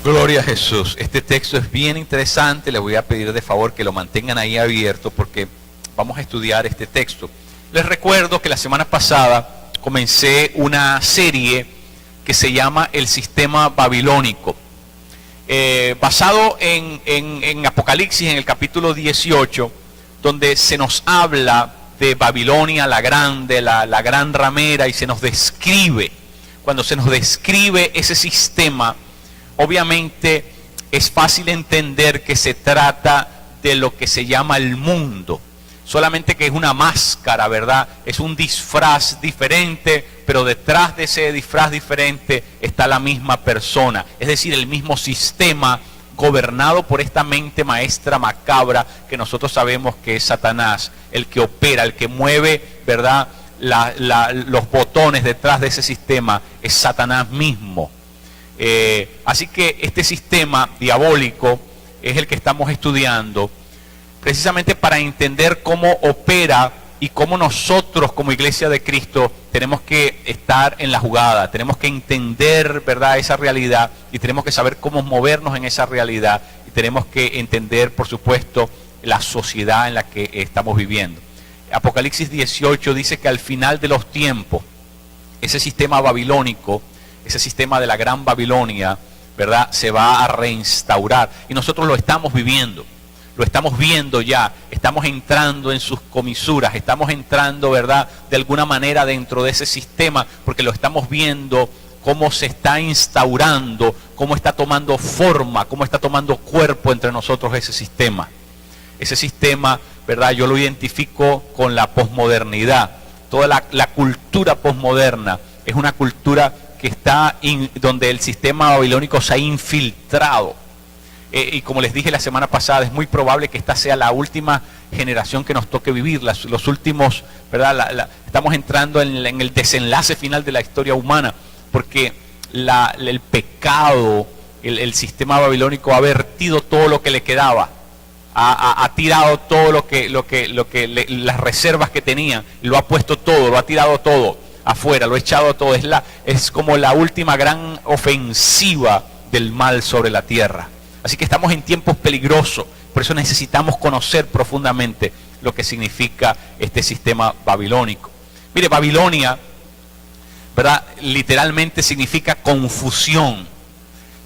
Gloria a Jesús. Este texto es bien interesante. Les voy a pedir de favor que lo mantengan ahí abierto porque vamos a estudiar este texto. Les recuerdo que la semana pasada comencé una serie que se llama El Sistema Babilónico, basado en Apocalipsis, en el capítulo 18, donde se nos habla de Babilonia la grande, la gran ramera, y se nos describe. Cuando se nos describe ese sistema, obviamente es fácil entender que se trata de lo que se llama el mundo, solamente que es una máscara, ¿verdad? Es un disfraz diferente, pero detrás de ese disfraz diferente está la misma persona, es decir, el mismo sistema gobernado por esta mente maestra macabra que nosotros sabemos que es Satanás, el que opera, el que mueve, ¿verdad? Los botones detrás de ese sistema es Satanás mismo. Así que este sistema diabólico es el que estamos estudiando precisamente para entender cómo opera y cómo nosotros como Iglesia de Cristo tenemos que estar en la jugada, tenemos que entender, ¿verdad?, esa realidad, y tenemos que saber cómo movernos en esa realidad, y tenemos que entender, por supuesto, la sociedad en la que estamos viviendo. Apocalipsis 18 dice que al final de los tiempos, ese sistema babilónico, ese sistema de la gran Babilonia, ¿verdad?, se va a reinstaurar, y nosotros lo estamos viviendo. Lo estamos viendo ya, estamos entrando en sus comisuras, estamos entrando, ¿verdad?, de alguna manera dentro de ese sistema, porque lo estamos viendo cómo se está instaurando, cómo está tomando forma, cómo está tomando cuerpo entre nosotros ese sistema. Ese sistema, ¿verdad?, yo lo identifico con la posmodernidad. Toda la cultura posmoderna es una cultura que está donde el sistema babilónico se ha infiltrado. Y como les dije la semana pasada, es muy probable que esta sea la última generación que nos toque vivir, los últimos, ¿verdad? Estamos entrando en el desenlace final de la historia humana, porque el pecado, el sistema babilónico ha vertido todo lo que le quedaba, ha tirado todo las reservas que tenía, lo ha puesto todo, lo ha tirado todo afuera, lo ha echado todo. Es como la última gran ofensiva del mal sobre la tierra. Así que estamos en tiempos peligrosos, por eso necesitamos conocer profundamente lo que significa este sistema babilónico. Mire, Babilonia, ¿verdad?, literalmente significa confusión,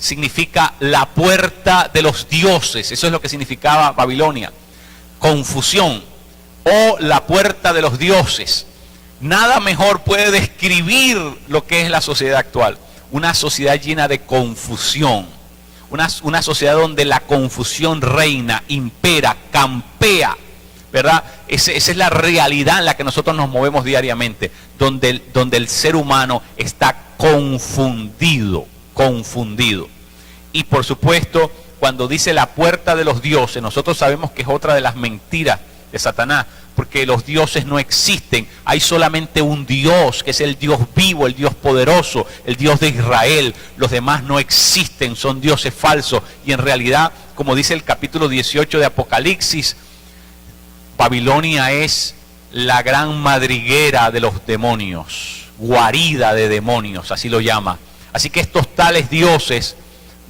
significa la puerta de los dioses, eso es lo que significaba Babilonia, confusión o la puerta de los dioses. Nada mejor puede describir lo que es la sociedad actual, una sociedad llena de confusión. Una sociedad donde la confusión reina, impera, campea, ¿verdad? Esa es la realidad en la que nosotros nos movemos diariamente, donde el ser humano está confundido. Y por supuesto, cuando dice la puerta de los dioses, nosotros sabemos que es otra de las mentiras de Satanás, porque los dioses no existen, hay solamente un Dios, que es el Dios vivo, el Dios poderoso, el Dios de Israel. Los demás no existen, son dioses falsos, y en realidad, como dice el capítulo 18 de Apocalipsis, Babilonia es la gran madriguera de los demonios, guarida de demonios, así lo llama. Así que estos tales dioses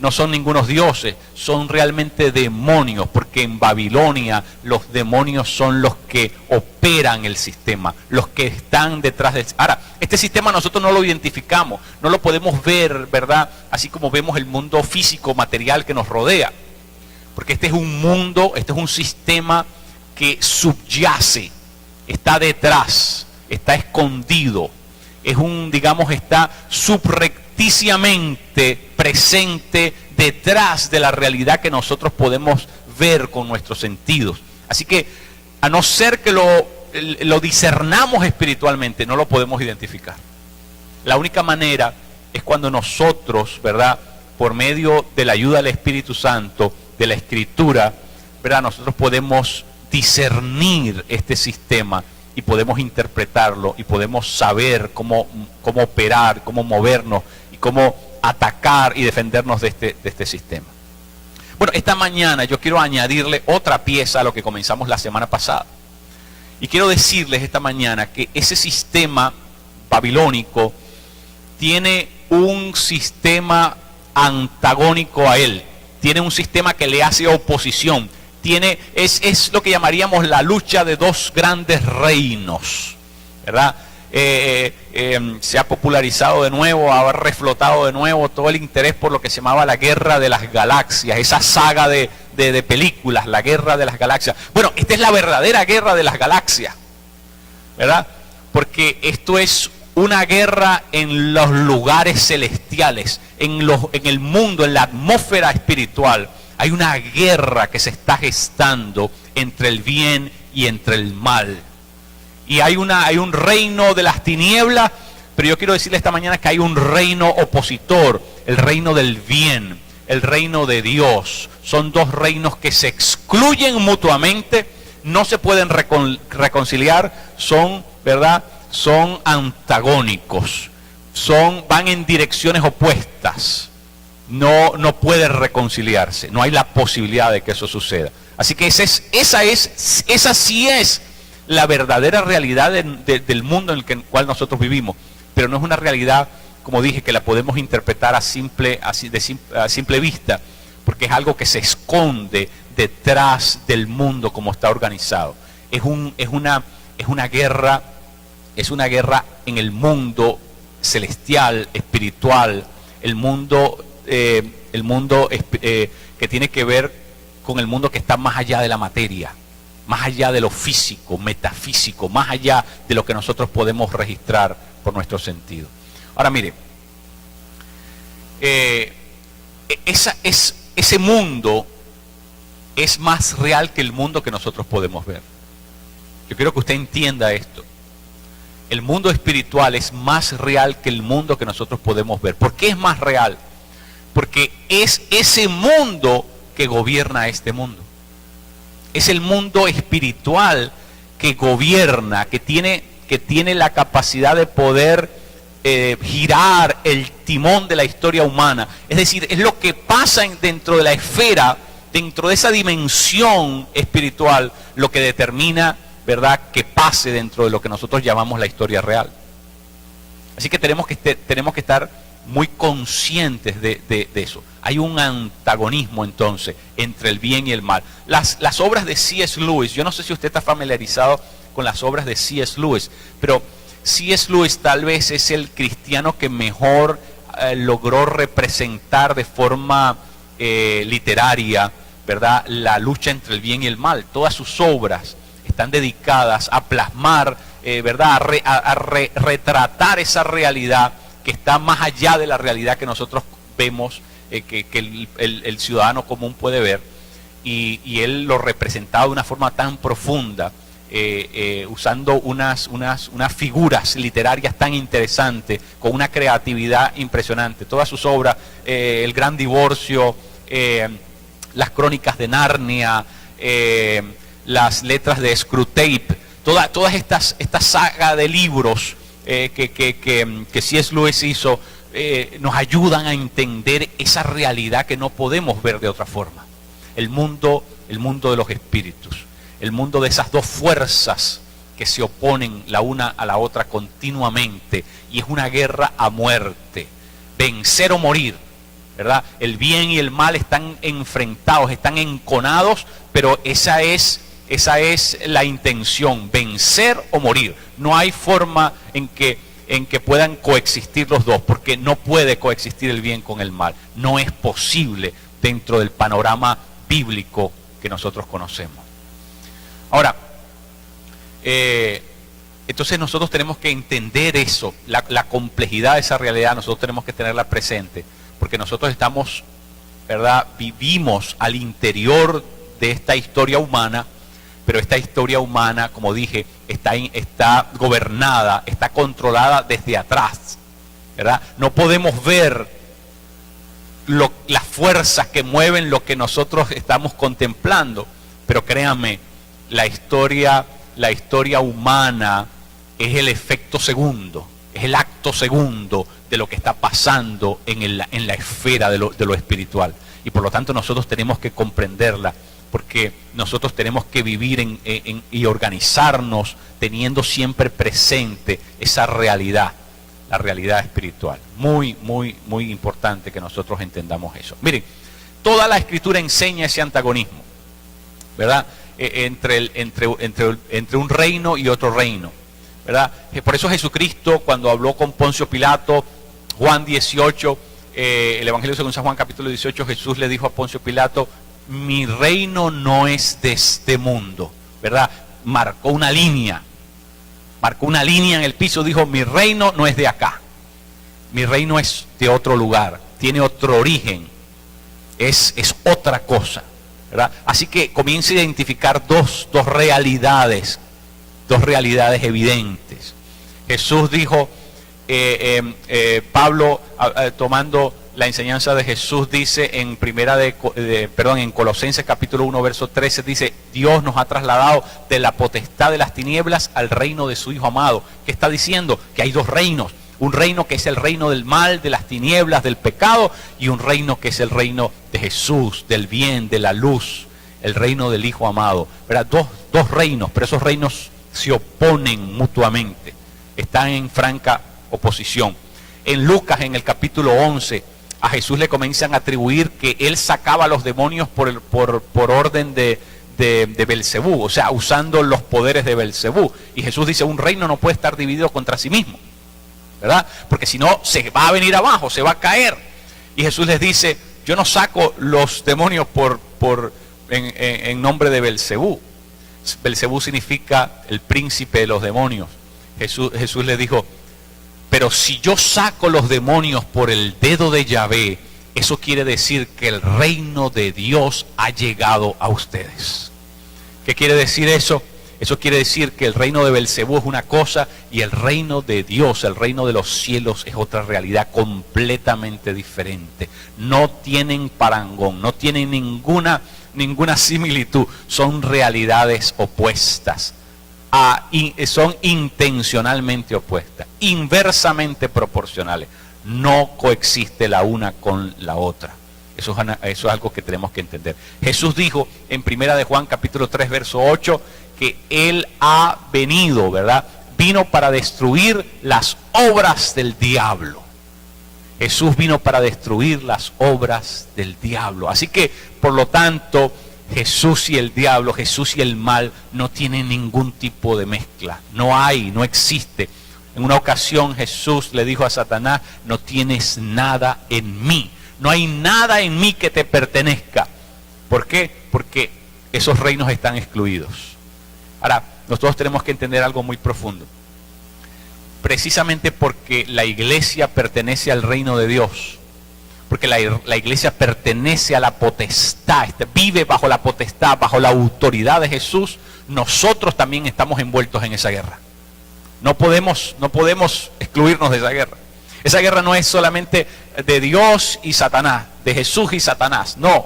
no son ningunos dioses, son realmente demonios, porque en Babilonia los demonios son los que operan el sistema, los que están detrás del... Ahora, este sistema nosotros no lo identificamos, no lo podemos ver, ¿verdad?, así como vemos el mundo físico, material que nos rodea, porque este es un mundo, este es un sistema que subyace, está detrás, está escondido, es está subrepticiamente presente detrás de la realidad que nosotros podemos ver con nuestros sentidos. Así que, a no ser que lo discernamos espiritualmente, no lo podemos identificar. La única manera es cuando nosotros, ¿verdad?, por medio de la ayuda del Espíritu Santo, de la Escritura, ¿verdad?, nosotros podemos discernir este sistema y podemos interpretarlo y podemos saber cómo operar, cómo movernos y cómo atacar y defendernos de este sistema. Bueno, esta mañana yo quiero añadirle otra pieza a lo que comenzamos la semana pasada. Y quiero decirles esta mañana que ese sistema babilónico tiene un sistema antagónico a él, tiene un sistema que le hace oposición, es lo que llamaríamos la lucha de dos grandes reinos, ¿verdad? Se ha popularizado de nuevo, ha reflotado de nuevo todo el interés por lo que se llamaba la Guerra de las Galaxias, esa saga de películas, la Guerra de las Galaxias. Bueno, esta es la verdadera Guerra de las Galaxias, ¿verdad? Porque esto es una guerra en los lugares celestiales, en el mundo, en la atmósfera espiritual. Hay una guerra que se está gestando entre el bien y entre el mal. Y hay un reino de las tinieblas, pero yo quiero decirle esta mañana que hay un reino opositor, el reino del bien, el reino de Dios. Son dos reinos que se excluyen mutuamente, no se pueden reconciliar, son, ¿verdad? Son antagónicos, van en direcciones opuestas, no pueden reconciliarse, no hay la posibilidad de que eso suceda. Así que esa sí es la verdadera realidad del mundo en el cual nosotros vivimos, pero no es una realidad, como dije, que la podemos interpretar a simple vista, porque es algo que se esconde detrás del mundo como está organizado. Es una guerra en el mundo celestial, espiritual, el mundo que tiene que ver con el mundo que está más allá de la materia, más allá de lo físico, metafísico, más allá de lo que nosotros podemos registrar por nuestro sentido. Ahora mire, ese mundo es más real que el mundo que nosotros podemos ver. Yo quiero que usted entienda esto. El mundo espiritual es más real que el mundo que nosotros podemos ver. ¿Por qué es más real? Porque es ese mundo que gobierna este mundo. Es el mundo espiritual que gobierna, que tiene la capacidad de poder girar el timón de la historia humana. Es decir, es lo que pasa dentro de la esfera, dentro de esa dimensión espiritual, lo que determina, ¿verdad?, que pase dentro de lo que nosotros llamamos la historia real. Así que tenemos que estar muy conscientes de eso. Hay un antagonismo entonces entre el bien y el mal. Las obras de C.S. Lewis, yo no sé si usted está familiarizado con las obras de C.S. Lewis, pero C.S. Lewis tal vez es el cristiano que mejor logró representar de forma literaria, ¿verdad?, la lucha entre el bien y el mal. Todas sus obras están dedicadas a plasmar, ¿verdad?, a retratar esa realidad que está más allá de la realidad que nosotros vemos, que el ciudadano común puede ver, y él lo representaba de una forma tan profunda, usando unas figuras literarias tan interesantes, con una creatividad impresionante. Todas sus obras, El Gran Divorcio, las Crónicas de Narnia, las letras de Screwtape, todas esta saga de libros que C.S. Lewis hizo, nos ayudan a entender esa realidad que no podemos ver de otra forma. El mundo de los espíritus, el mundo de esas dos fuerzas que se oponen la una a la otra continuamente, y es una guerra a muerte, vencer o morir, ¿verdad? El bien y el mal están enfrentados, están enconados, pero esa es la intención, vencer o morir. No hay forma en que puedan coexistir los dos, porque no puede coexistir el bien con el mal. No es posible dentro del panorama bíblico que nosotros conocemos. Ahora, entonces nosotros tenemos que entender eso, la complejidad de esa realidad. Nosotros tenemos que tenerla presente, porque nosotros estamos, ¿verdad?, vivimos al interior de esta historia humana, pero esta historia humana, como dije, está gobernada, está controlada desde atrás, ¿verdad? No podemos ver las fuerzas que mueven lo que nosotros estamos contemplando, pero créanme, la historia humana es el efecto segundo, es el acto segundo de lo que está pasando en la esfera de lo espiritual. Y por lo tanto nosotros tenemos que comprenderla, porque nosotros tenemos que vivir y organizarnos teniendo siempre presente esa realidad. la realidad espiritual. Muy, muy, muy importante que nosotros entendamos eso. Miren, toda la Escritura enseña ese antagonismo, ¿verdad? Entre un reino y otro reino, ¿verdad? Por eso Jesucristo, cuando habló con Poncio Pilato, Juan 18, el Evangelio según San Juan capítulo 18, Jesús le dijo a Poncio Pilato: mi reino no es de este mundo, ¿verdad? Marcó una línea en el piso, dijo: mi reino no es de acá, mi reino es de otro lugar, tiene otro origen, es otra cosa, ¿verdad? Así que comienza a identificar dos realidades evidentes. Jesús dijo, Pablo, tomando la enseñanza de Jesús, dice en en Colosenses capítulo 1 verso 13, dice: Dios nos ha trasladado de la potestad de las tinieblas al reino de su Hijo amado. ¿Qué está diciendo? Que hay dos reinos: un reino que es el reino del mal, de las tinieblas, del pecado, y un reino que es el reino de Jesús, del bien, de la luz, el reino del Hijo amado, ¿verdad? Dos reinos, pero esos reinos se oponen mutuamente, están en franca oposición. En Lucas, en el capítulo 11, a Jesús le comienzan a atribuir que él sacaba a los demonios por orden de Belcebú, o sea, usando los poderes de Belcebú. Y Jesús dice: un reino no puede estar dividido contra sí mismo, ¿verdad? Porque si no, se va a venir abajo, se va a caer. Y Jesús les dice: yo no saco los demonios en nombre de Belcebú. Belcebú significa el príncipe de los demonios. Jesús les dijo: pero si yo saco los demonios por el dedo de Yahvé, eso quiere decir que el reino de Dios ha llegado a ustedes. ¿Qué quiere decir eso? Eso quiere decir que el reino de Belcebú es una cosa y el reino de Dios, el reino de los cielos, es otra realidad completamente diferente. No tienen parangón, no tienen ninguna similitud, son realidades opuestas. Son intencionalmente opuestas, inversamente proporcionales. No coexiste la una con la otra. Eso es algo que tenemos que entender. Jesús dijo en Primera de Juan capítulo 3 verso 8 que Él ha venido, ¿verdad? Vino para destruir las obras del diablo. Jesús vino para destruir las obras del diablo. Así que, por lo tanto, Jesús y el diablo, Jesús y el mal no tienen ningún tipo de mezcla. No existe. En una ocasión Jesús le dijo a Satanás: no tienes nada en mí. No hay nada en mí que te pertenezca. ¿Por qué? Porque esos reinos están excluidos. Ahora, nosotros tenemos que entender algo muy profundo. Precisamente porque la iglesia pertenece al reino de Dios, porque la iglesia pertenece a la potestad, vive bajo la potestad, bajo la autoridad de Jesús, nosotros también estamos envueltos en esa guerra. No podemos excluirnos de esa guerra. Esa guerra no es solamente de Dios y Satanás, de Jesús y Satanás. No.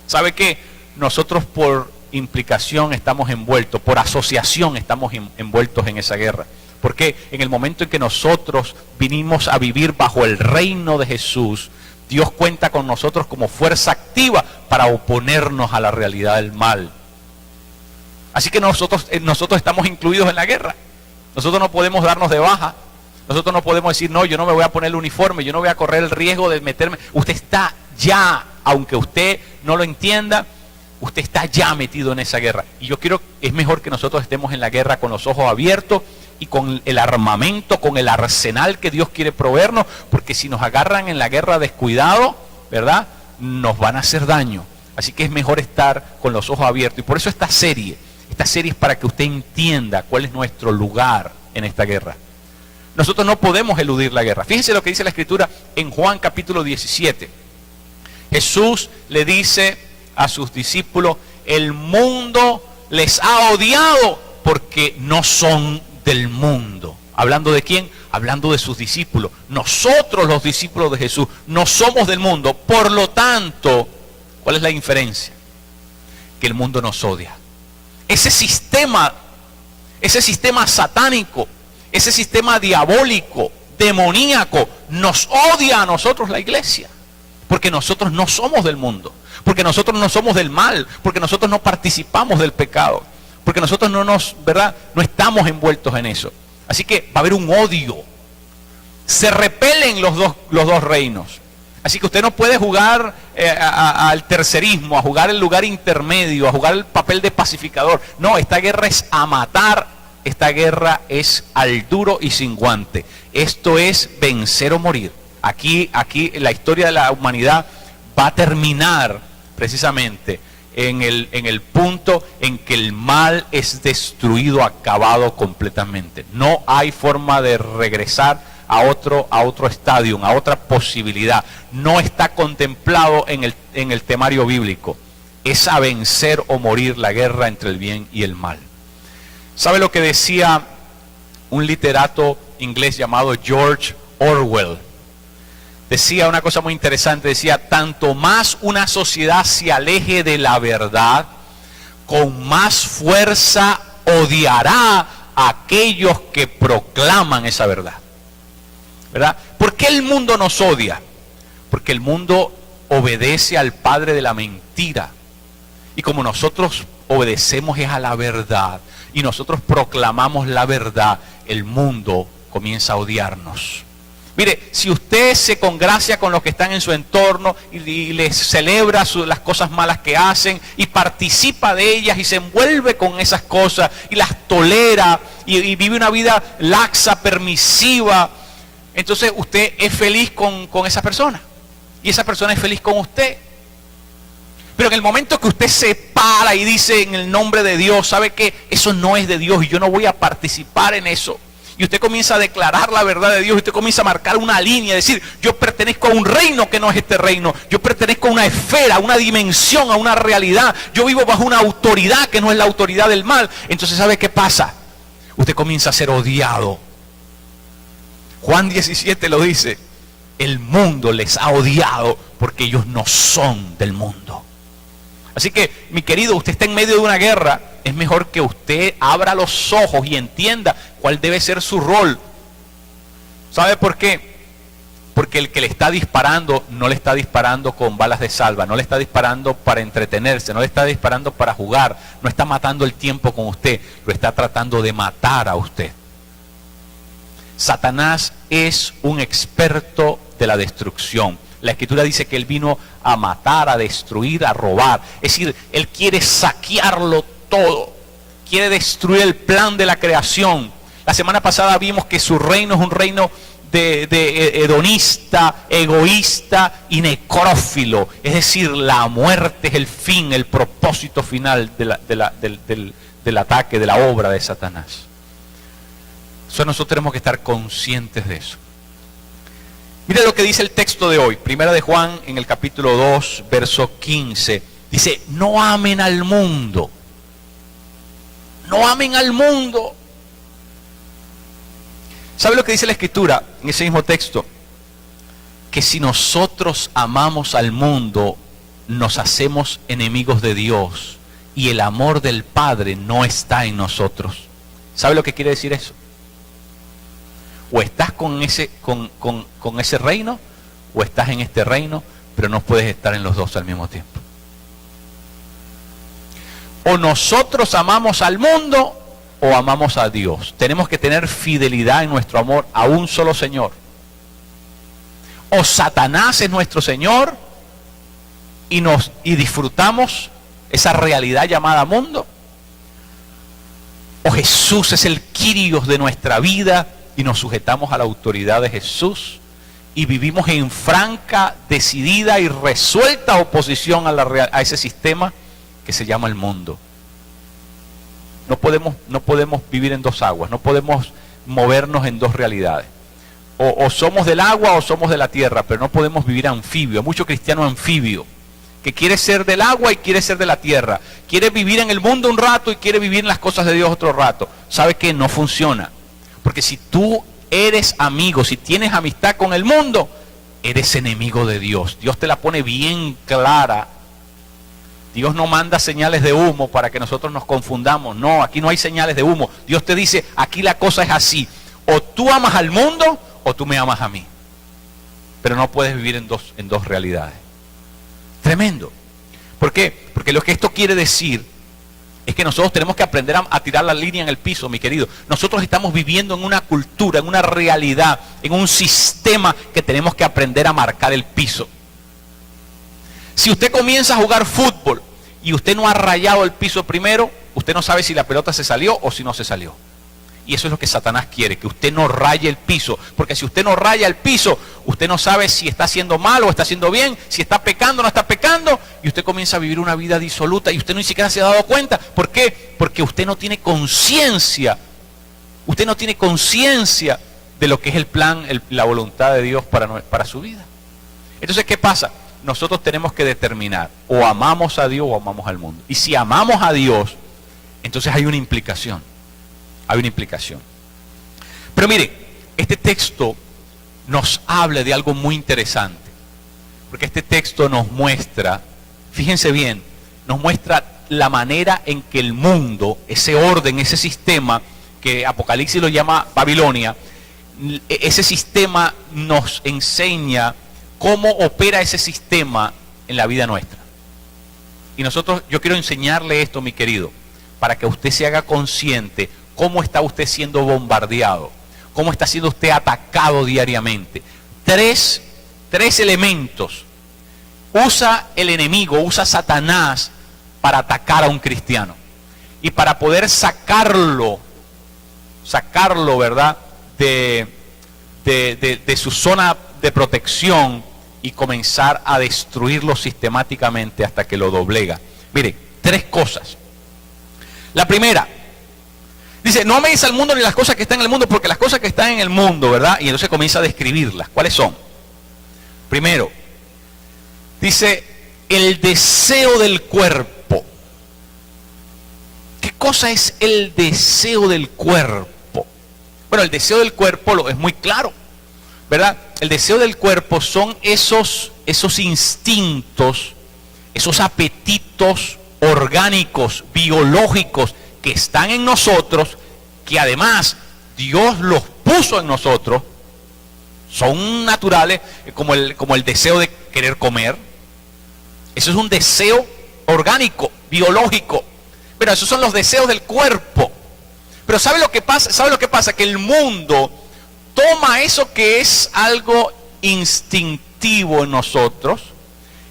¿Sabe qué? Nosotros por implicación estamos envueltos, por asociación estamos envueltos en esa guerra. Porque en el momento en que nosotros vinimos a vivir bajo el reino de Jesús, Dios cuenta con nosotros como fuerza activa para oponernos a la realidad del mal. Así que nosotros estamos incluidos en la guerra. Nosotros no podemos darnos de baja. Nosotros no podemos decir: no, yo no me voy a poner el uniforme, yo no voy a correr el riesgo de meterme. Usted está ya, aunque usted no lo entienda, usted está ya metido en esa guerra. Y es mejor que nosotros estemos en la guerra con los ojos abiertos y con el armamento, con el arsenal que Dios quiere proveernos, porque si nos agarran en la guerra descuidado, ¿verdad?, nos van a hacer daño. Así que es mejor estar con los ojos abiertos. Y por eso esta serie es para que usted entienda cuál es nuestro lugar en esta guerra. Nosotros no podemos eludir la guerra. Fíjense lo que dice la Escritura en Juan capítulo 17. Jesús le dice a sus discípulos: el mundo les ha odiado porque no son del mundo. ¿Hablando de quién? Hablando de sus discípulos. Nosotros, los discípulos de Jesús, no somos del mundo. Por lo tanto, ¿cuál es la inferencia? Que el mundo nos odia. Ese sistema satánico, ese sistema diabólico, demoníaco, nos odia a nosotros, la iglesia. Porque nosotros no somos del mundo. Porque nosotros no somos del mal. Porque nosotros no participamos del pecado. Porque nosotros no estamos envueltos en eso. Así que va a haber un odio. Se repelen los dos reinos. Así que usted no puede jugar al tercerismo, a jugar el lugar intermedio, a jugar el papel de pacificador. No, esta guerra es a matar, esta guerra es al duro y sin guante. Esto es vencer o morir. Aquí la historia de la humanidad va a terminar precisamente en el punto en que el mal es destruido, acabado completamente. No hay forma de regresar a otro estadio, a otra posibilidad. No está contemplado en el temario bíblico. Es a vencer o morir la guerra entre el bien y el mal. ¿Sabe lo que decía un literato inglés llamado George Orwell? Decía una cosa muy interesante, decía: tanto más una sociedad se aleje de la verdad, con más fuerza odiará a aquellos que proclaman esa verdad. ¿Verdad? ¿Por qué el mundo nos odia? Porque el mundo obedece al padre de la mentira. Y como nosotros obedecemos es a la verdad, y nosotros proclamamos la verdad, el mundo comienza a odiarnos. Mire, si usted se congracia con los que están en su entorno y les celebra las cosas malas que hacen y participa de ellas y se envuelve con esas cosas y las tolera y vive una vida laxa, permisiva, entonces usted es feliz con esa persona y esa persona es feliz con usted. Pero en el momento que usted se para y dice en el nombre de Dios, ¿sabe qué? Eso no es de Dios y yo no voy a participar en eso. Y usted comienza a declarar la verdad de Dios, y usted comienza a marcar una línea, decir: yo pertenezco a un reino que no es este reino, yo pertenezco a una esfera, a una dimensión, a una realidad, yo vivo bajo una autoridad que no es la autoridad del mal. Entonces, ¿sabe qué pasa? Usted comienza a ser odiado. Juan 17 lo dice: el mundo les ha odiado porque ellos no son del mundo. Así que, mi querido, usted está en medio de una guerra. Es mejor que usted abra los ojos y entienda cuál debe ser su rol. ¿Sabe por qué? Porque el que le está disparando no le está disparando con balas de salva, no le está disparando para entretenerse, no le está disparando para jugar, no está matando el tiempo con usted, lo está tratando de matar a usted. Satanás es un experto de la destrucción. La Escritura dice que él vino a matar, a destruir, a robar. Es decir, él quiere saquearlo todo. Quiere destruir el plan de la creación. La semana pasada vimos que su reino es un reino de hedonista, egoísta y necrófilo. Es decir, la muerte es el fin, el propósito final del ataque, de la obra de Satanás. Entonces nosotros tenemos que estar conscientes de eso. Mire lo que dice el texto de hoy, Primera de Juan, en el capítulo 2, verso 15. Dice: no amen al mundo. No amen al mundo. ¿Sabe lo que dice la Escritura en ese mismo texto? Que si nosotros amamos al mundo, nos hacemos enemigos de Dios y el amor del Padre no está en nosotros. ¿Sabe lo que quiere decir eso? O estás con ese reino, o estás en este reino, pero no puedes estar en los dos al mismo tiempo. O nosotros amamos al mundo, o amamos a Dios. Tenemos que tener fidelidad en nuestro amor a un solo Señor. O Satanás es nuestro Señor, y disfrutamos esa realidad llamada mundo, o Jesús es el Kyrios de nuestra vida, y nos sujetamos a la autoridad de Jesús y vivimos en franca, decidida y resuelta oposición a ese sistema que se llama el mundo. No podemos vivir en dos aguas, no podemos movernos en dos realidades. O somos del agua o somos de la tierra, pero no podemos vivir anfibio. Hay mucho cristiano anfibio que quiere ser del agua y quiere ser de la tierra. Quiere vivir en el mundo un rato y quiere vivir en las cosas de Dios otro rato. ¿Sabe qué? No funciona. Porque si tú eres amigo, si tienes amistad con el mundo, eres enemigo de Dios. Dios te la pone bien clara. Dios no manda señales de humo para que nosotros nos confundamos. No, aquí no hay señales de humo. Dios te dice: aquí la cosa es así. O tú amas al mundo o tú me amas a mí. Pero no puedes vivir en dos realidades. Tremendo. ¿Por qué? Porque lo que esto quiere decir es que nosotros tenemos que aprender a tirar la línea en el piso, mi querido. Nosotros estamos viviendo en una cultura, en una realidad, en un sistema que tenemos que aprender a marcar el piso. Si usted comienza a jugar fútbol y usted no ha rayado el piso primero, usted no sabe si la pelota se salió o si no se salió. Y eso es lo que Satanás quiere, que usted no raye el piso. Porque si usted no raya el piso, usted no sabe si está haciendo mal o está haciendo bien, si está pecando o no está pecando, y usted comienza a vivir una vida disoluta y usted ni siquiera se ha dado cuenta. ¿Por qué? Porque usted no tiene conciencia. Usted no tiene conciencia de lo que es el plan, la voluntad de Dios para su vida. Entonces, ¿qué pasa? Nosotros tenemos que determinar, o amamos a Dios o amamos al mundo. Y si amamos a Dios, entonces hay una implicación. Hay una implicación. Pero mire, este texto nos habla de algo muy interesante. Porque este texto nos muestra, fíjense bien, nos muestra la manera en que el mundo, ese orden, ese sistema, que Apocalipsis lo llama Babilonia, ese sistema nos enseña cómo opera ese sistema en la vida nuestra. Y yo quiero enseñarle esto, mi querido, para que usted se haga consciente cómo está usted siendo bombardeado, cómo está siendo usted atacado diariamente. Tres elementos usa el enemigo, usa Satanás para atacar a un cristiano. Y para poder sacarlo, ¿verdad?, de su zona de protección y comenzar a destruirlo sistemáticamente hasta que lo doblega. Mire, tres cosas. La primera, dice, no améis al mundo ni las cosas que están en el mundo, porque las cosas que están en el mundo, ¿verdad? Y entonces comienza a describirlas. ¿Cuáles son? Primero, dice, el deseo del cuerpo. ¿Qué cosa es el deseo del cuerpo? Bueno, el deseo del cuerpo es muy claro, ¿verdad? El deseo del cuerpo son esos instintos, esos apetitos orgánicos, biológicos, que están en nosotros, que además Dios los puso en nosotros, son naturales, como el deseo de querer comer. Eso es un deseo orgánico, biológico. Pero esos son los deseos del cuerpo. Pero ¿sabe lo que pasa? ¿Sabe lo que pasa? Que el mundo toma eso que es algo instintivo en nosotros,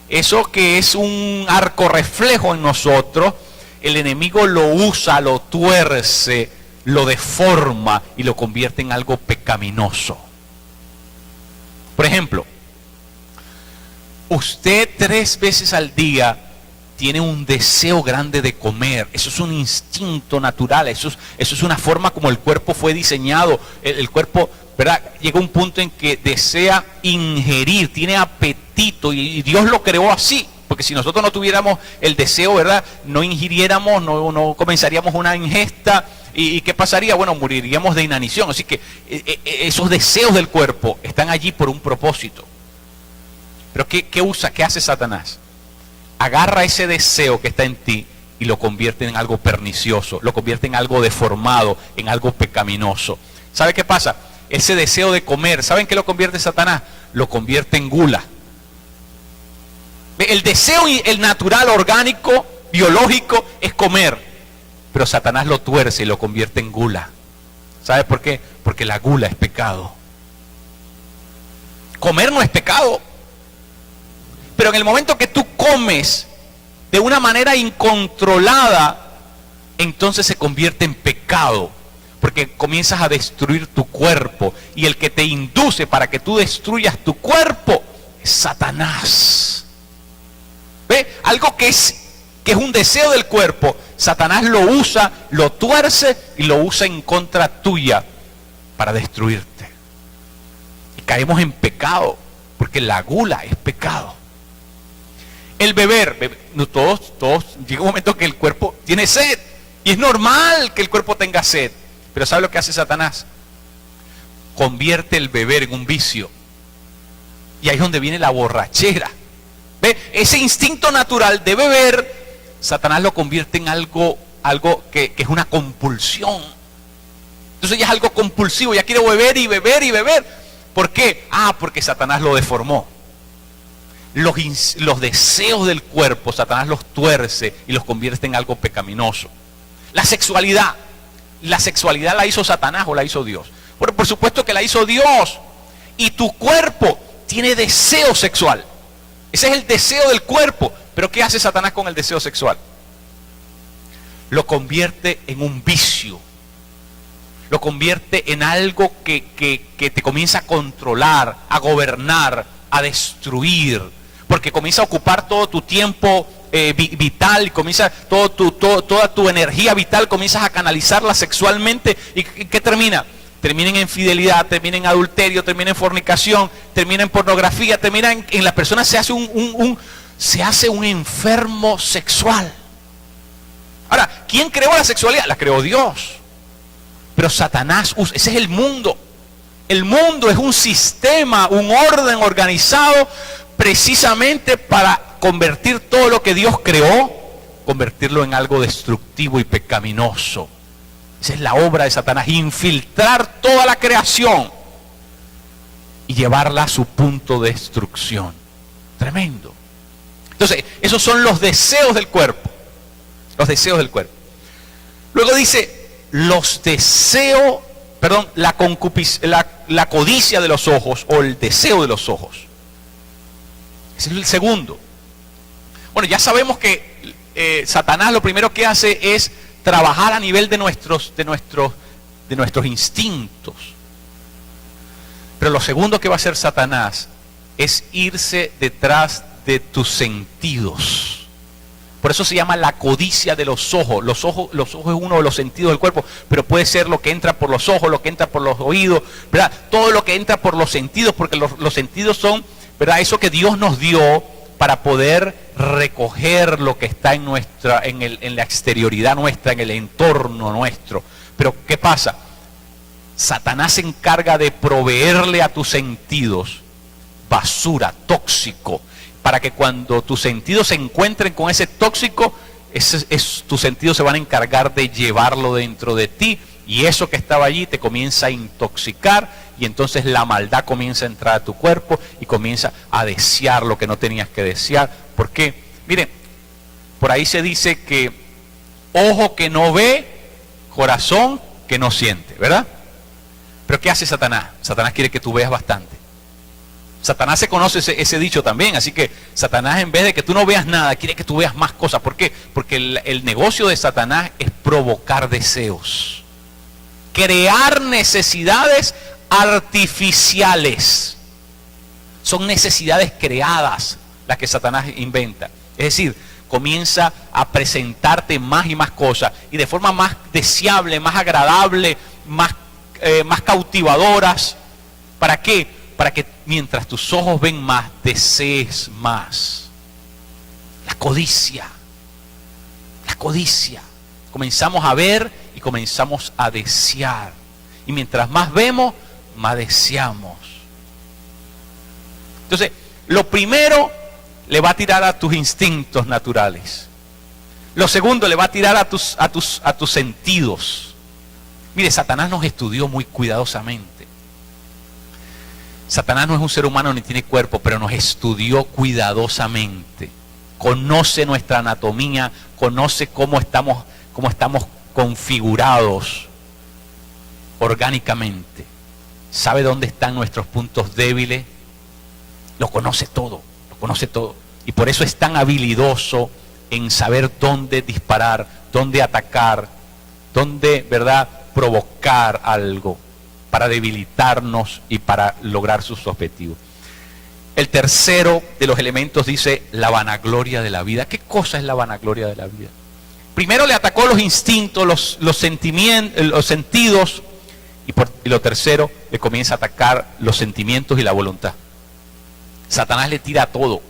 eso que es un arco reflejo en nosotros, el enemigo lo usa, lo tuerce, lo deforma y lo convierte en algo pecaminoso. Por ejemplo, usted 3 veces al día tiene un deseo grande de comer. Eso es un instinto natural, eso es una forma como el cuerpo fue diseñado. El cuerpo, ¿verdad?, llega a un punto en que desea ingerir, tiene apetito, y Dios lo creó así. Porque si nosotros no tuviéramos el deseo, ¿verdad?, no ingiriéramos, no comenzaríamos una ingesta. ¿Y qué pasaría? Bueno, moriríamos de inanición. Así que esos deseos del cuerpo están allí por un propósito. Pero ¿qué hace Satanás? Agarra ese deseo que está en ti y lo convierte en algo pernicioso, lo convierte en algo deformado, en algo pecaminoso. ¿Sabe qué pasa? Ese deseo de comer, ¿saben qué lo convierte Satanás? Lo convierte en gula. El deseo, el natural, orgánico, biológico, es comer. Pero Satanás lo tuerce y lo convierte en gula. ¿Sabe por qué? Porque la gula es pecado. Comer no es pecado. Pero en el momento que tú comes de una manera incontrolada, entonces se convierte en pecado. Porque comienzas a destruir tu cuerpo. Y el que te induce para que tú destruyas tu cuerpo es Satanás. ¿Ve? Algo que es un deseo del cuerpo, Satanás lo usa, lo tuerce y lo usa en contra tuya para destruirte. Y caemos en pecado, porque la gula es pecado. El beber, todos llega un momento que el cuerpo tiene sed, y es normal que el cuerpo tenga sed. Pero ¿sabe lo que hace Satanás? Convierte el beber en un vicio. Y ahí es donde viene la borrachera. ¿Ve? Ese instinto natural de beber, Satanás lo convierte en algo que es una compulsión. Entonces ya es algo compulsivo, ya quiere beber y beber y beber. ¿Por qué? Porque Satanás lo deformó. Los deseos del cuerpo, Satanás los tuerce y los convierte en algo pecaminoso. La sexualidad. ¿La sexualidad la hizo Satanás o la hizo Dios? Bueno, por supuesto que la hizo Dios. Y tu cuerpo tiene deseo sexual. Ese es el deseo del cuerpo. Pero ¿qué hace Satanás con el deseo sexual? Lo convierte en un vicio. Lo convierte en algo que te comienza a controlar, a gobernar, a destruir. Porque comienza a ocupar todo tu tiempo vital, comienza toda tu energía vital, comienzas a canalizarla sexualmente. ¿Y qué termina? Termina en infidelidad, termina en adulterio, termina en fornicación, termina en pornografía, termina en la persona se hace un enfermo sexual. Ahora, ¿quién creó la sexualidad? La creó Dios. Pero Satanás, ese es el mundo. El mundo es un sistema, un orden organizado precisamente para convertir todo lo que Dios creó, convertirlo en algo destructivo y pecaminoso. Esa es la obra de Satanás, infiltrar toda la creación y llevarla a su punto de destrucción. Tremendo. Entonces, esos son los deseos del cuerpo. Los deseos del cuerpo. Luego dice, la codicia de los ojos o el deseo de los ojos. Ese es el segundo. Bueno, ya sabemos que Satanás lo primero que hace es trabajar a nivel de nuestros instintos. Pero lo segundo que va a hacer Satanás es irse detrás de tus sentidos. Por eso se llama la codicia de los ojos. Los ojos es uno de los sentidos del cuerpo, pero puede ser lo que entra por los ojos, lo que entra por los oídos, ¿verdad? Todo lo que entra por los sentidos, porque los sentidos son, ¿verdad?, eso que Dios nos dio para poder recoger lo que está en la exterioridad nuestra, en el entorno nuestro. Pero ¿qué pasa? Satanás se encarga de proveerle a tus sentidos basura, tóxico, para que cuando tus sentidos se encuentren con ese tóxico, tus sentidos se van a encargar de llevarlo dentro de ti, y eso que estaba allí te comienza a intoxicar, y entonces la maldad comienza a entrar a tu cuerpo y comienza a desear lo que no tenías que desear. ¿Por qué? Miren, por ahí se dice que ojo que no ve, corazón que no siente, ¿verdad? Pero ¿qué hace Satanás? Satanás quiere que tú veas bastante. Satanás se conoce ese dicho también, así que Satanás, en vez de que tú no veas nada, quiere que tú veas más cosas. ¿Por qué? Porque el negocio de Satanás es provocar deseos, crear necesidades artificiales. Son necesidades creadas las que Satanás inventa. Es decir, comienza a presentarte más y más cosas, y de forma más deseable, más agradable, más cautivadoras. ¿Para qué? Para que mientras tus ojos ven más, desees más. La codicia. La codicia. Comenzamos a ver y comenzamos a desear. Y mientras más vemos, más deseamos. Entonces, lo primero le va a tirar a tus instintos naturales. Lo segundo le va a tirar a tus sentidos. Mire, Satanás nos estudió muy cuidadosamente. Satanás no es un ser humano ni tiene cuerpo, pero nos estudió cuidadosamente. Conoce nuestra anatomía, conoce cómo estamos configurados orgánicamente. Sabe dónde están nuestros puntos débiles. Lo conoce todo, lo conoce todo. Y por eso es tan habilidoso en saber dónde disparar, dónde atacar, dónde, ¿verdad?, provocar algo para debilitarnos y para lograr sus objetivos. El tercero de los elementos dice la vanagloria de la vida. ¿Qué cosa es la vanagloria de la vida? Primero le atacó los instintos, los sentimientos, los sentidos, y lo tercero le comienza a atacar los sentimientos y la voluntad. Satanás le tira todo.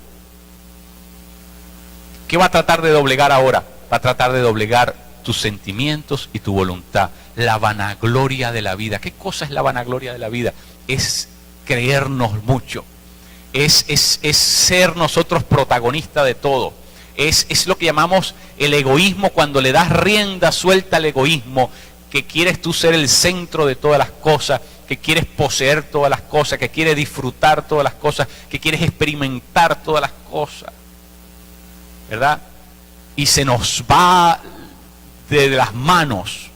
¿Qué va a tratar de doblegar ahora? Va a tratar de doblegar tus sentimientos y tu voluntad. La vanagloria de la vida. ¿Qué cosa es la vanagloria de la vida? Es creernos mucho. Es ser nosotros protagonistas de todo. Es lo que llamamos el egoísmo, cuando le das rienda suelta al egoísmo, que quieres tú ser el centro de todas las cosas, que quieres poseer todas las cosas, que quieres disfrutar todas las cosas, que quieres experimentar todas las cosas, ¿verdad? Y se nos va de las manos.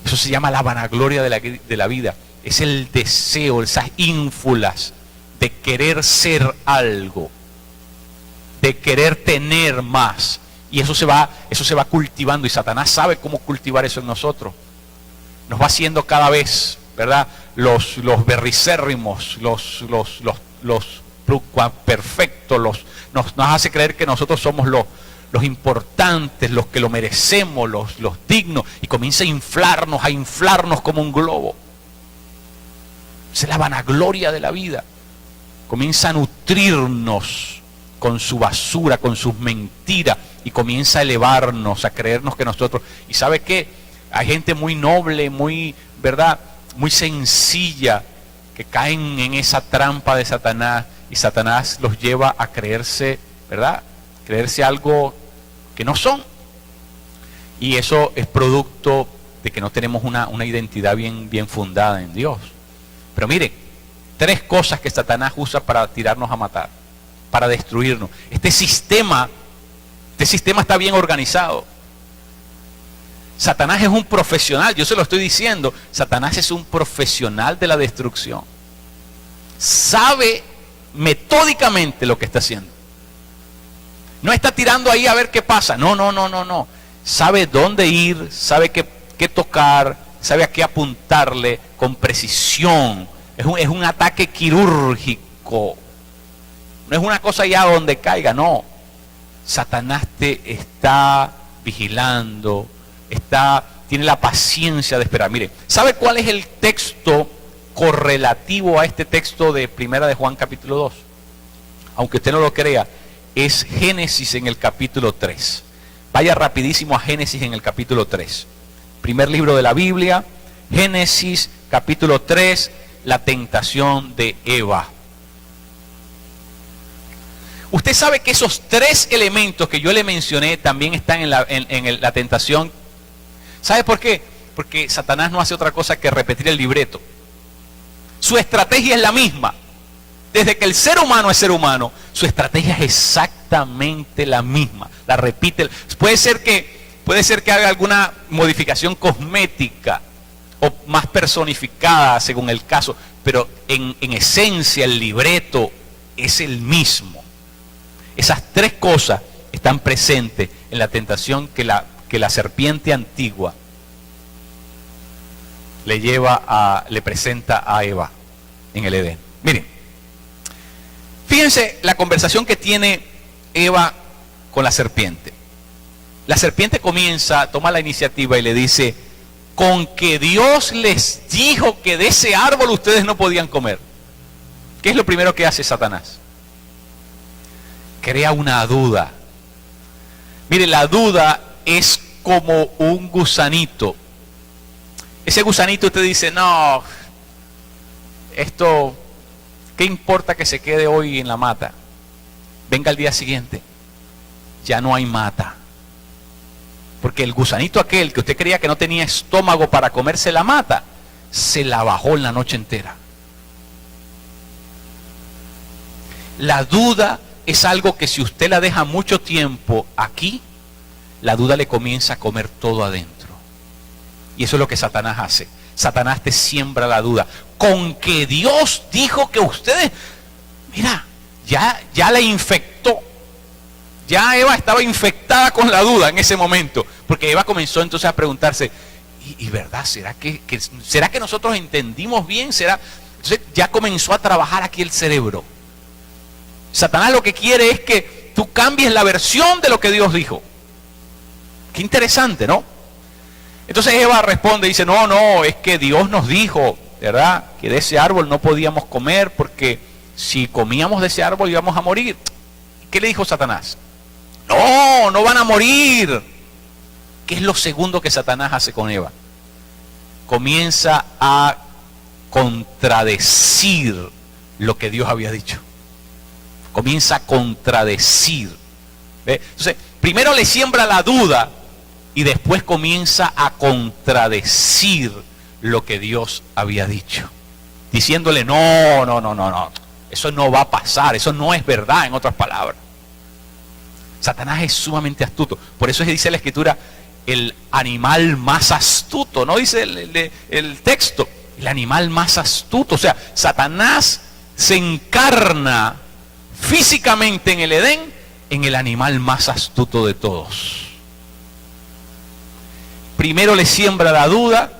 Eso se llama la vanagloria de la vida. Es el deseo, esas ínfulas de querer ser algo, de querer tener más. Y eso se va cultivando, y Satanás sabe cómo cultivar eso en nosotros. Nos va haciendo cada vez, ¿verdad? Los berricérrimos, los perfectos, nos hace creer que nosotros somos los importantes, los que lo merecemos, los dignos, y comienza a inflarnos como un globo. Esa es la vanagloria de la vida. Comienza a nutrirnos con su basura, con sus mentiras, y comienza a elevarnos, a creernos que nosotros... ¿Y sabe qué? Hay gente muy noble, muy, ¿verdad?, muy sencilla, que caen en esa trampa de Satanás, y Satanás los lleva a creerse, ¿verdad?, creerse algo que no son. Y eso es producto de que no tenemos una identidad bien fundada en Dios. Pero mire, 3 cosas que Satanás usa para tirarnos a matar, para destruirnos. Este sistema está bien organizado. Satanás es un profesional, yo se lo estoy diciendo. Satanás es un profesional de la destrucción. Sabe metódicamente lo que está haciendo. No está tirando ahí a ver qué pasa. No. Sabe dónde ir, sabe qué tocar, sabe a qué apuntarle con precisión. Es un ataque quirúrgico. No es una cosa ya donde caiga, no. Satanás te está vigilando, tiene la paciencia de esperar. Mire, ¿sabe cuál es el texto correlativo a este texto de Primera de Juan capítulo 2? Aunque usted no lo crea, es Génesis en el capítulo 3. Vaya rapidísimo a Génesis en el capítulo 3. Primer libro de la Biblia, Génesis capítulo 3, la tentación de Eva. Usted sabe que esos 3 elementos que yo le mencioné también están en la tentación. ¿Sabe por qué? Porque Satanás no hace otra cosa que repetir el libreto. Su estrategia es la misma. Desde que el ser humano es ser humano, su estrategia es exactamente la misma. La repite. Puede ser que haga alguna modificación cosmética o más personificada según el caso, pero en esencia el libreto es el mismo. Esas 3 cosas están presentes en la tentación que la serpiente antigua le presenta a Eva en el Edén. Miren, fíjense la conversación que tiene Eva con la serpiente. La serpiente toma la iniciativa y le dice: con que Dios les dijo que de ese árbol ustedes no podían comer. ¿Qué es lo primero que hace Satanás? Crea una duda. Mire, la duda es como un gusanito. Ese gusanito usted dice: no, esto, ¿qué importa que se quede hoy en la mata? Venga al día siguiente, ya no hay mata. Porque el gusanito aquel que usted creía que no tenía estómago para comerse la mata, se la bajó en la noche entera. La duda es algo que si usted la deja mucho tiempo aquí, la duda le comienza a comer todo adentro. Y eso es lo que Satanás hace. Satanás te siembra la duda. Con que Dios dijo que ustedes, mira, ya la infectó. Ya Eva estaba infectada con la duda en ese momento. Porque Eva comenzó entonces a preguntarse: ¿y verdad? ¿Será que nosotros entendimos bien? Entonces ya comenzó a trabajar aquí el cerebro. Satanás lo que quiere es que tú cambies la versión de lo que Dios dijo. Qué interesante, ¿no? Entonces Eva responde y dice: no, es que Dios nos dijo, ¿verdad?, que de ese árbol no podíamos comer porque si comíamos de ese árbol íbamos a morir. ¿Qué le dijo Satanás? No van a morir. ¿Qué es lo segundo que Satanás hace con Eva? Comienza a contradecir lo que Dios había dicho. Comienza a contradecir. ¿Ve? Entonces, primero le siembra la duda y después comienza a contradecir lo que Dios había dicho. Diciéndole: no, eso no va a pasar, eso no es verdad, en otras palabras. Satanás es sumamente astuto. Por eso dice la Escritura: el animal más astuto, ¿no dice el texto? El animal más astuto. O sea, Satanás se encarna físicamente en el Edén en el animal más astuto de todos. Primero le siembra la duda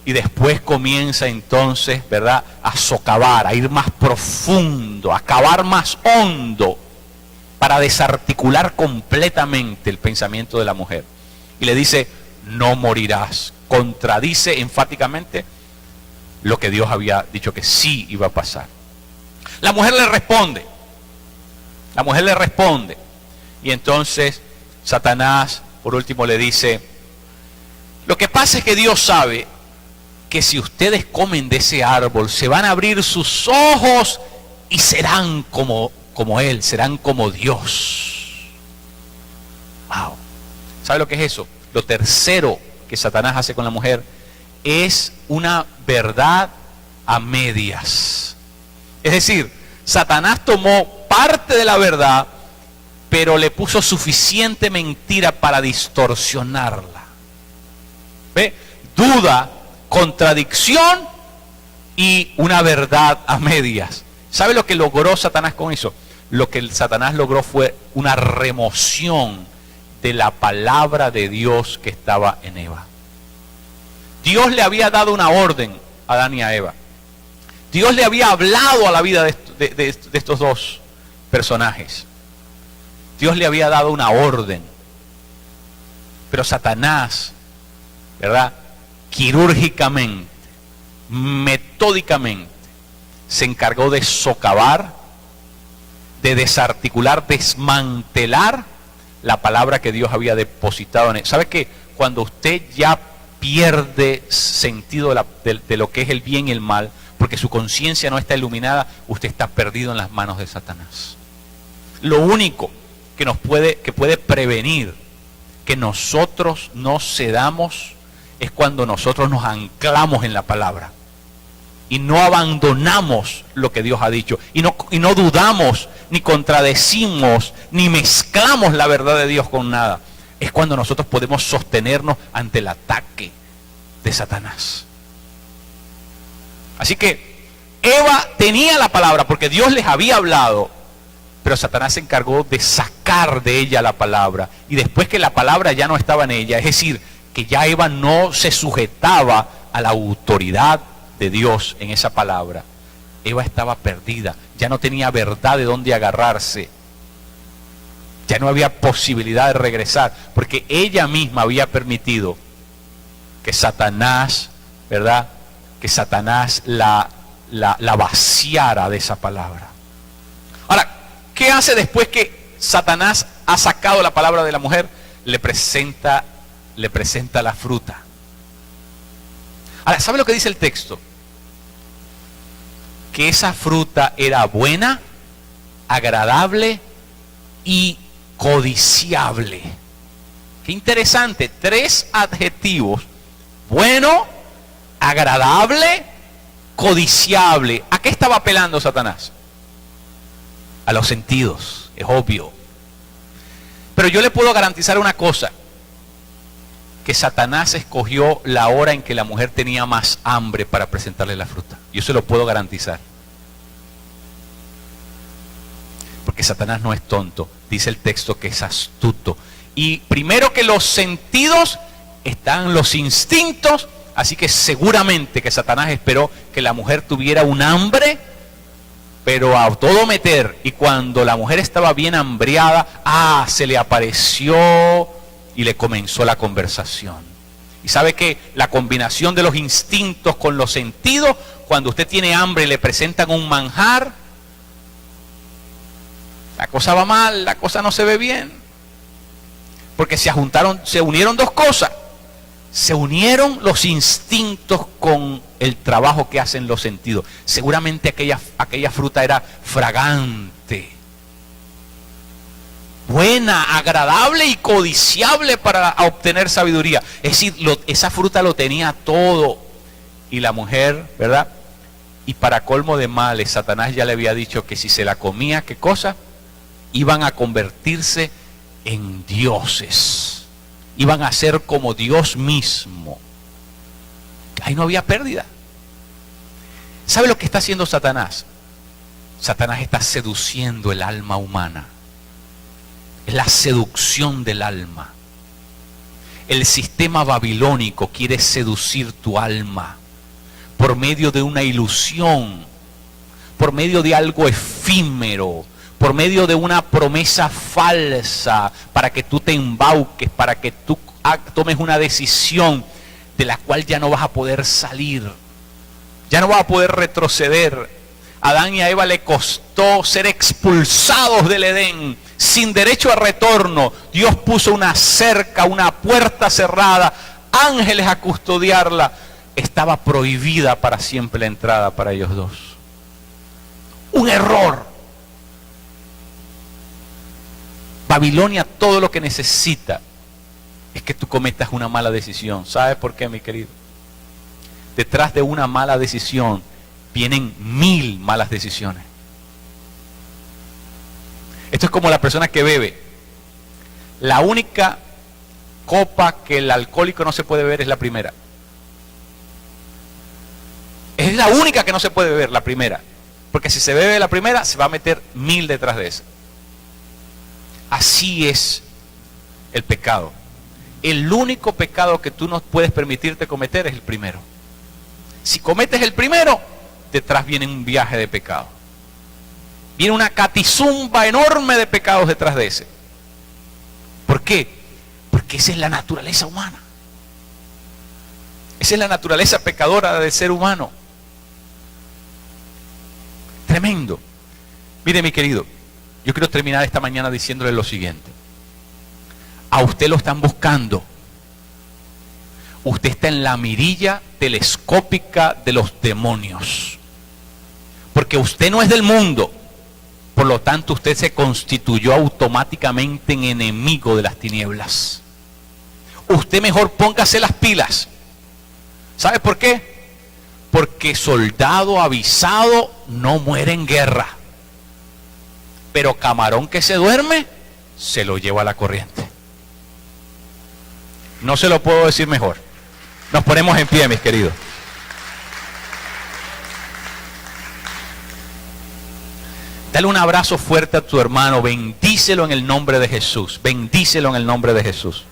y después comienza entonces, ¿verdad?, a socavar, a ir más profundo, a cavar más hondo para desarticular completamente el pensamiento de la mujer. Y le dice, no morirás. Contradice enfáticamente lo que Dios había dicho que sí iba a pasar. La mujer le responde. Y entonces Satanás, por último, le dice, lo que pasa es que Dios sabe que si ustedes comen de ese árbol, se van a abrir sus ojos y serán como Él, serán como Dios. Wow. ¿Sabe lo que es eso? Lo tercero que Satanás hace con la mujer es una verdad a medias. Es decir, Satanás tomó parte de la verdad, pero le puso suficiente mentira para distorsionarla. ¿Ve? Duda, contradicción y una verdad a medias. ¿Sabe lo que logró Satanás con eso? Lo que Satanás logró fue una remoción de la palabra de Dios que estaba en Eva. Dios le había dado una orden a Adán y a Eva. Dios le había hablado a la vida de estos dos personajes. Dios le había dado una orden. Pero Satanás, ¿verdad?, quirúrgicamente, metódicamente, se encargó de socavar, de desarticular, desmantelar la palabra que Dios había depositado en él. ¿Sabe que cuando usted ya pierde sentido de lo que es el bien y el mal, porque su conciencia no está iluminada, usted está perdido en las manos de Satanás? Lo único que puede prevenir que nosotros no cedamos es cuando nosotros nos anclamos en la palabra y no abandonamos lo que Dios ha dicho y no dudamos, ni contradecimos, ni mezclamos la verdad de Dios con nada. Es cuando nosotros podemos sostenernos ante el ataque de Satanás. Así que Eva tenía la palabra porque Dios les había hablado, pero Satanás se encargó de sacar de ella la palabra. Y después que la palabra ya no estaba en ella, es decir, que ya Eva no se sujetaba a la autoridad de Dios en esa palabra, Eva estaba perdida, ya no tenía verdad de dónde agarrarse, ya no había posibilidad de regresar, porque ella misma había permitido que Satanás, ¿verdad?, que Satanás la vaciara de esa palabra. Ahora, ¿qué hace después que Satanás ha sacado la palabra de la mujer? Le presenta la fruta. Ahora, ¿sabe lo que dice el texto? Que esa fruta era buena, agradable y codiciable. Qué interesante, 3 adjetivos: bueno, agradable, codiciable. ¿A qué estaba apelando Satanás? A los sentidos, es obvio. Pero yo le puedo garantizar una cosa, que Satanás escogió la hora en que la mujer tenía más hambre para presentarle la fruta. Yo se lo puedo garantizar. Porque Satanás no es tonto, dice el texto que es astuto. Y primero que los sentidos están los instintos, así que seguramente que Satanás esperó que la mujer tuviera un hambre, pero a todo meter. Y cuando la mujer estaba bien hambriada, se le apareció y le comenzó la conversación. Y sabe que la combinación de los instintos con los sentidos, cuando usted tiene hambre y le presentan un manjar, la cosa va mal, la cosa no se ve bien. Porque se unieron dos cosas. Se unieron los instintos con el trabajo que hacen los sentidos. Seguramente aquella fruta era fragante, buena, agradable y codiciable para obtener sabiduría. Es decir, esa fruta lo tenía todo. Y la mujer, ¿verdad? Y para colmo de males, Satanás ya le había dicho que si se la comía, ¿qué cosa? Iban a convertirse en dioses. iban a ser como Dios mismo. Ahí no había pérdida. ¿Sabe lo que está haciendo Satanás? Satanás está seduciendo el alma humana. Es la seducción del alma. El sistema babilónico quiere seducir tu alma por medio de una ilusión, por medio de algo efímero, por medio de una promesa falsa, para que tú te embauques, para que tú tomes una decisión de la cual ya no vas a poder salir, ya no vas a poder retroceder. A Adán y a Eva le costó ser expulsados del Edén, sin derecho a retorno. Dios puso una cerca, una puerta cerrada, ángeles a custodiarla. Estaba prohibida para siempre la entrada para ellos dos. Un error. Babilonia todo lo que necesita es que tú cometas una mala decisión. ¿Sabes por qué, mi querido? Detrás de una mala decisión vienen 1000 malas decisiones. Esto es como la persona que bebe. La única copa que el alcohólico no se puede beber es la primera. Es la única que no se puede beber, la primera. Porque si se bebe la primera, se va a meter 1000 detrás de esa. Así es el pecado. El único pecado que tú no puedes permitirte cometer es el primero. Si cometes el primero, detrás viene un viaje de pecado. Viene una catizumba enorme de pecados detrás de ese. ¿Por qué? Porque esa es la naturaleza humana. Esa es la naturaleza pecadora del ser humano. Tremendo. Mire, mi querido, yo quiero terminar esta mañana diciéndole lo siguiente. A usted lo están buscando. Usted está en la mirilla telescópica de los demonios. Porque usted no es del mundo. Por lo tanto, usted se constituyó automáticamente en enemigo de las tinieblas. Usted mejor póngase las pilas. ¿Sabe por qué? Porque soldado avisado no muere en guerra. Pero camarón que se duerme, se lo lleva a la corriente. No se lo puedo decir mejor. Nos ponemos en pie, mis queridos. Dale un abrazo fuerte a tu hermano. Bendícelo en el nombre de Jesús. Bendícelo en el nombre de Jesús.